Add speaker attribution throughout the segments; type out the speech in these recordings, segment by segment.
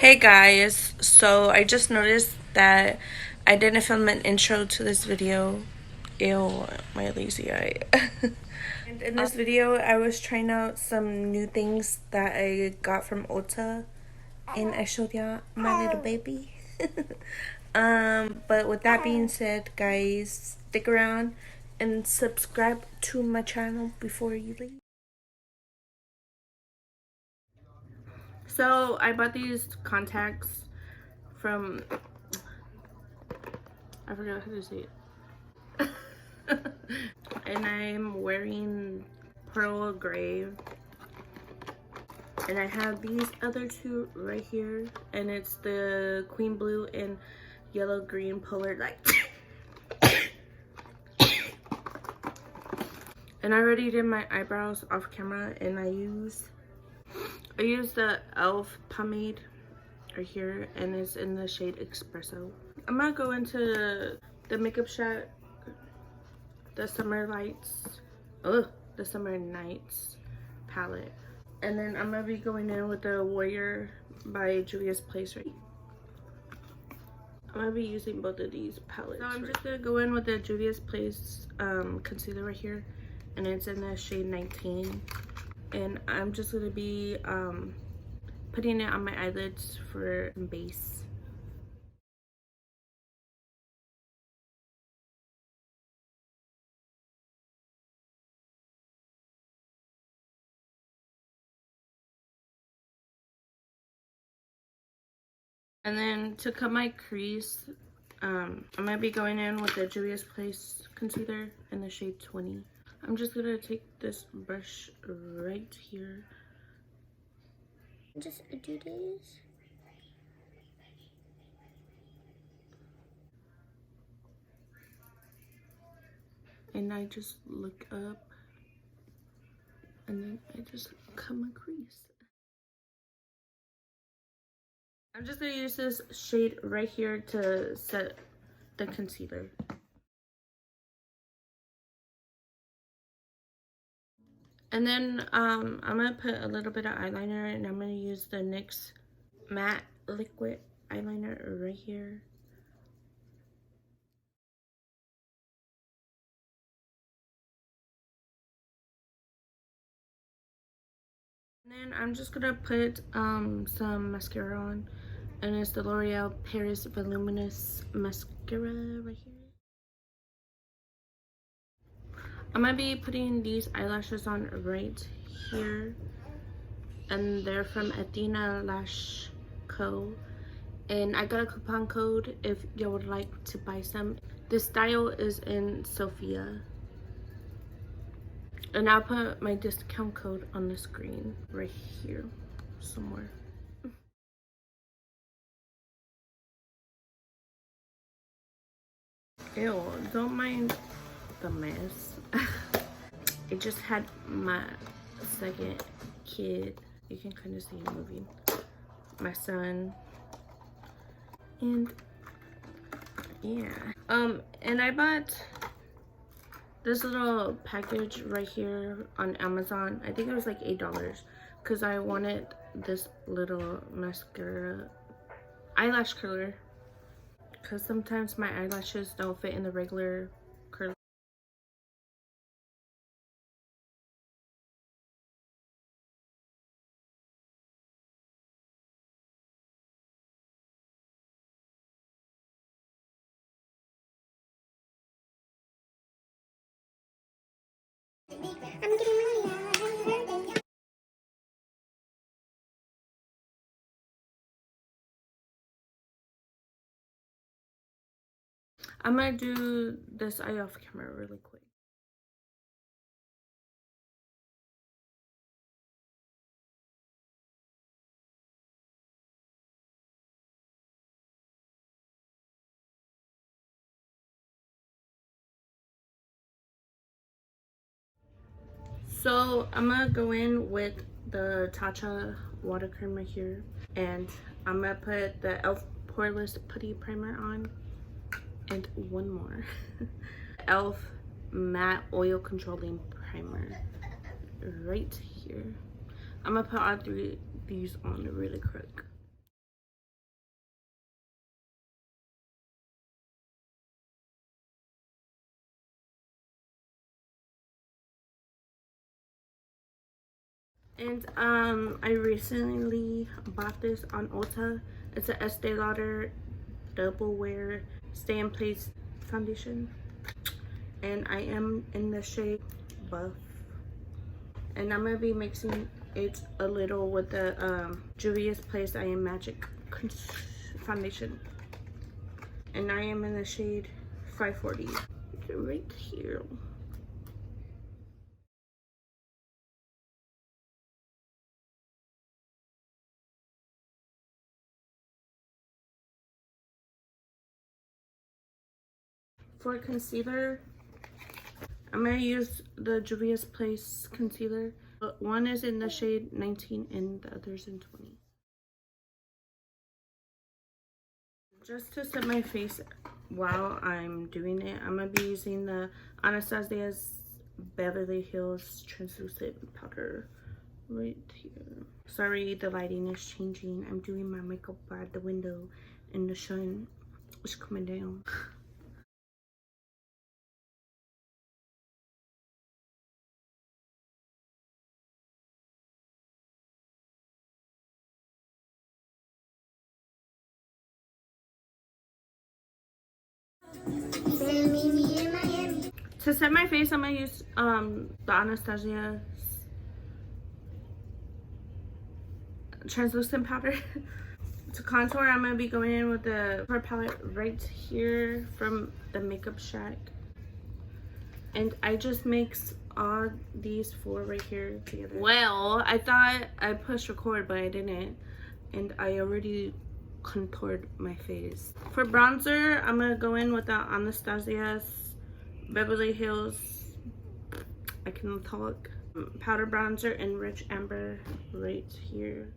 Speaker 1: Hey guys, so I just noticed that I didn't film an intro to this video. Ew, my lazy eye. And in this video, I was trying out some new things that I got from Ulta, and I showed y'all my little baby. But with that being said, guys, stick around and subscribe to my channel before you leave. So I bought these contacts from, I forgot how to say it. And I'm wearing pearl gray, and I have these other two right here, and it's the queen blue and yellow green polar light. And I already did my eyebrows off camera, and I used the elf pomade right here, and it's in the shade espresso. I'm gonna go into the makeup shot, the summer nights palette, and then I'm gonna be going in with the Warrior by Juvia's Place. Right, I'm gonna be using both of these palettes. So I'm just gonna go in with the Juvia's Place concealer right here, and it's in the shade 19, and I'm just gonna be putting it on my eyelids for base. And then to cut my crease, I'm gonna be going in with the Juvia's Place concealer in the shade 20. I'm just gonna take this brush right here. Just do this. And I just look up, and then I just cut my crease. I'm just gonna use this shade right here to set the concealer. And then I'm gonna put a little bit of eyeliner, and I'm gonna use the NYX matte liquid eyeliner right here. And then I'm just gonna put some mascara on, and it's the L'Oreal Paris Voluminous mascara right here. I'm gonna be putting these eyelashes on right here, and they're from athenalashco, and I got a coupon code if y'all would like to buy some. This style is in Sophia, and I'll put my discount code on the screen right here somewhere. Ew, don't mind the mess. I just had my second kid. You can kind of see him moving. My son. And yeah. And I bought this little package right here on Amazon. I think it was like $8 because I wanted this little mascara eyelash curler, because sometimes my eyelashes don't fit in the regular curler. I'm gonna do this eye off camera really quick. So I'm gonna go in with the Tatcha water cream right here, and I'm gonna put the e.l.f. Poreless Putty primer on, and one more. e.l.f. matte oil controlling primer right here. I'm gonna put all three of these on really quick. And I recently bought this on Ulta. It's a Estee Lauder double wear stay in place foundation, and I am in the shade Buff, and I'm gonna be mixing it a little with the Juvia's Place I Am Magic foundation, and I am in the shade 540 right here. For concealer, I'm gonna use the Juvia's Place concealer. One is in the shade 19 and the other's in 20. Just to set my face while I'm doing it, I'm gonna be using the Anastasia's Beverly Hills translucent powder right here. Sorry, the lighting is changing. I'm doing my makeup by the window and the sun is coming down. To set my face, I'm gonna use the Anastasia translucent powder. To contour, I'm gonna be going in with the contour palette right here from the Makeup Shack, and I just mix all these four right here together. Well, I thought I pushed record, but I didn't, and I already contoured my face. For bronzer, I'm gonna go in with the Anastasia's Beverly Hills, I can talk, powder bronzer in Rich Amber right here.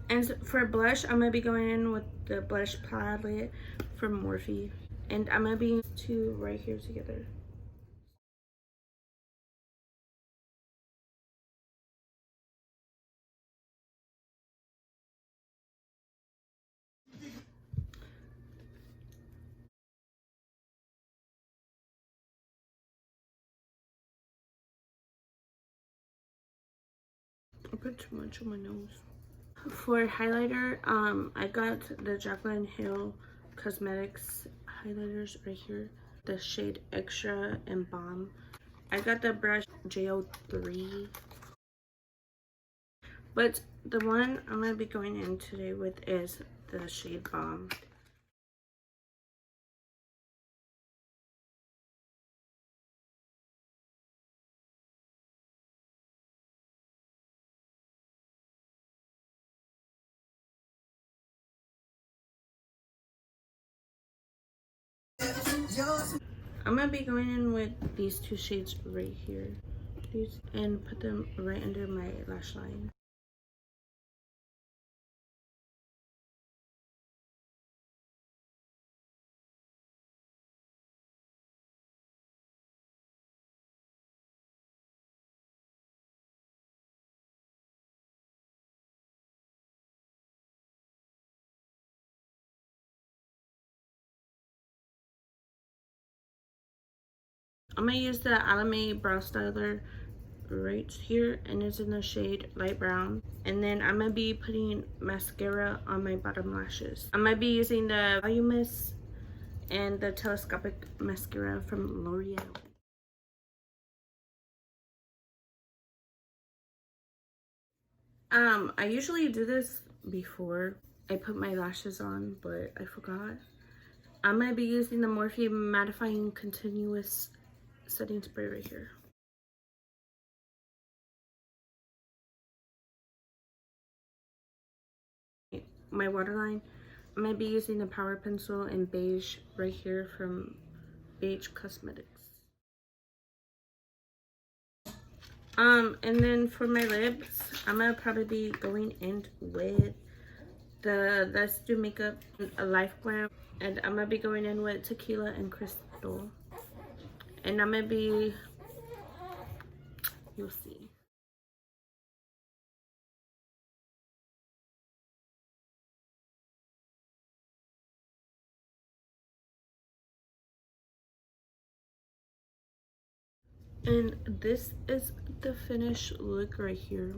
Speaker 1: And for blush, I'm gonna be going in with the blush palette from Morphe, and I'm gonna be using two right here together. I put too much on my nose. For highlighter, I got the Jaclyn Hill Cosmetics highlighters right here, the shade Extra and Balm. I got the brush JO3, but the one I'm gonna be going in today with is the shade Balm. I'm gonna be going in with these two shades right here, these, and put them right under my lash line. I'm gonna use the Alame Brow Styler right here, and it's in the shade light brown. And then I'm gonna be putting mascara on my bottom lashes. I'm gonna be using the Luminous and the telescopic mascara from L'Oreal. I usually do this before I put my lashes on, but I forgot. I'm gonna be using the Morphe mattifying continuous setting spray right here. My waterline, I'm gonna be using the Power Pencil in beige right here from Beige Cosmetics. And then for my lips, I'm gonna probably be going in with the Let's Do Makeup a Life Glam, and I'm gonna be going in with Tequila and Crystal, and I'm gonna be, you'll see. And this is the finished look right here.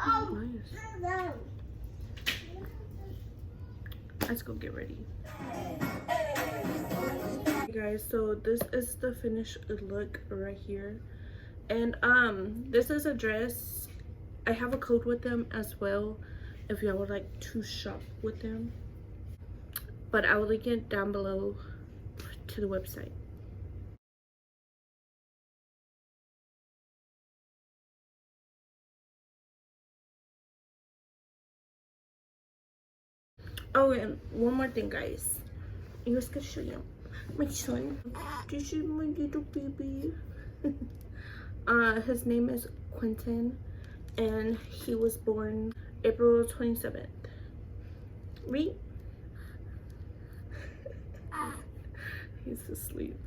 Speaker 1: Oh, nice. Let's go get ready. Hey guys, so this is the finished look right here. And this is a dress. I have a code with them as well if y'all would like to shop with them, but I will link it down below to the website. Oh, and one more thing, guys. I was gonna show you my son. This is my little baby. His name is Quentin, and he was born April 27th. Read. He's asleep.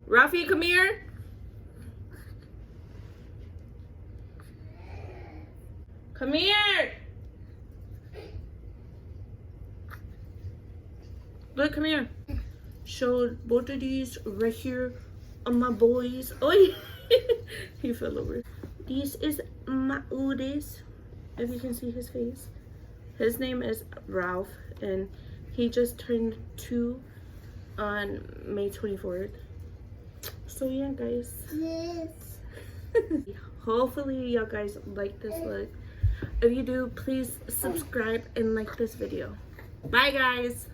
Speaker 1: Rafi, come here. Come here. Look, come here. Show both of these right here on my boys. Oh, he fell over. This is my oldest. If you can see his face. His name is Ralph, and he just turned 2 on May 24th. So yeah, guys. Yes. Hopefully y'all guys like this look. If you do, please subscribe and like this video. Bye, guys.